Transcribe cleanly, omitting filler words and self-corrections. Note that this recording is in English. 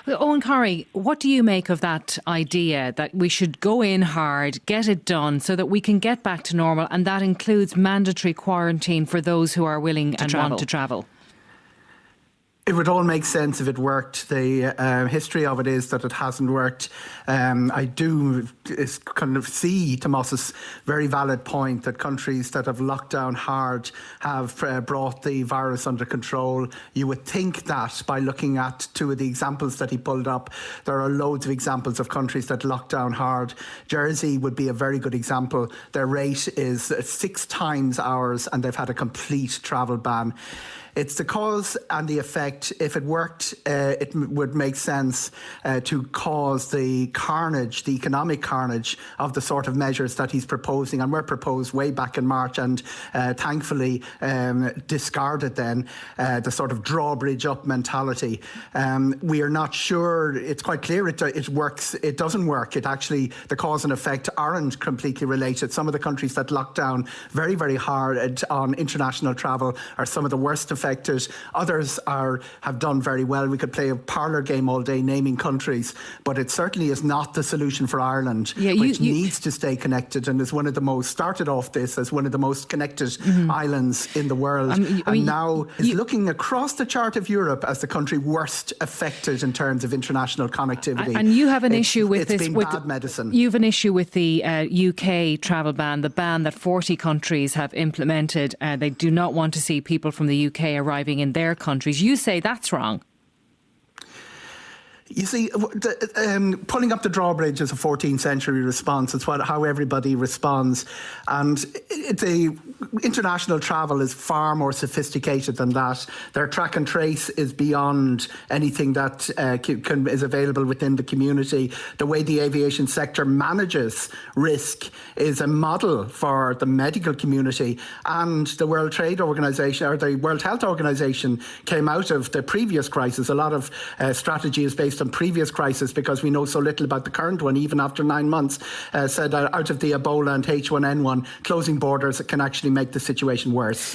Well, Eoghan Corry, what do you make of that idea that we should go in hard, get it done so that we can get back to normal, and that includes mandatory quarantine for those who are willing and want to travel? It would all make sense if it worked. The history of it is that it hasn't worked. I do kind of see Tomas's very valid point that countries that have locked down hard have brought the virus under control. You would think that by looking at two of the examples that he pulled up. There are loads of examples of countries that locked down hard. Jersey would be a very good example. Their rate is 6 times ours, and they've had a complete travel ban. It's the cause and the effect. If it worked, it would make sense to cause the carnage, the economic carnage of the sort of measures that he's proposing, and were proposed way back in March and thankfully discarded then, the sort of drawbridge up mentality. We are not sure. It's quite clear it works. It doesn't work. It actually, the cause and effect aren't completely related. Some of the countries that locked down very, very hard on international travel are some of the worst affected. Others have done very well. We could play a parlour game all day naming countries, but it certainly is not the solution for Ireland, which needs to stay connected and is one of the most, started off this as one of the most connected islands in the world, and now is looking across the chart of Europe as the country worst affected in terms of international connectivity. And you have an issue with this. It's been bad medicine. You have an issue with the UK travel ban, the ban that 40 countries have implemented. They do not want to see people from the UK arriving in their countries. You say that's wrong. You see, pulling up the drawbridge is a 14th century response. It's how everybody responds. And international travel is far more sophisticated than that. Their track and trace is beyond anything that is available within the community. The way the aviation sector manages risk is a model for the medical community. And the World Trade Organization, or the World Health Organization, came out of the previous crisis. A lot of strategy is based on previous crisis because we know so little about the current one, even after 9 months, said out of the Ebola and H1N1, closing borders can actually make the situation worse.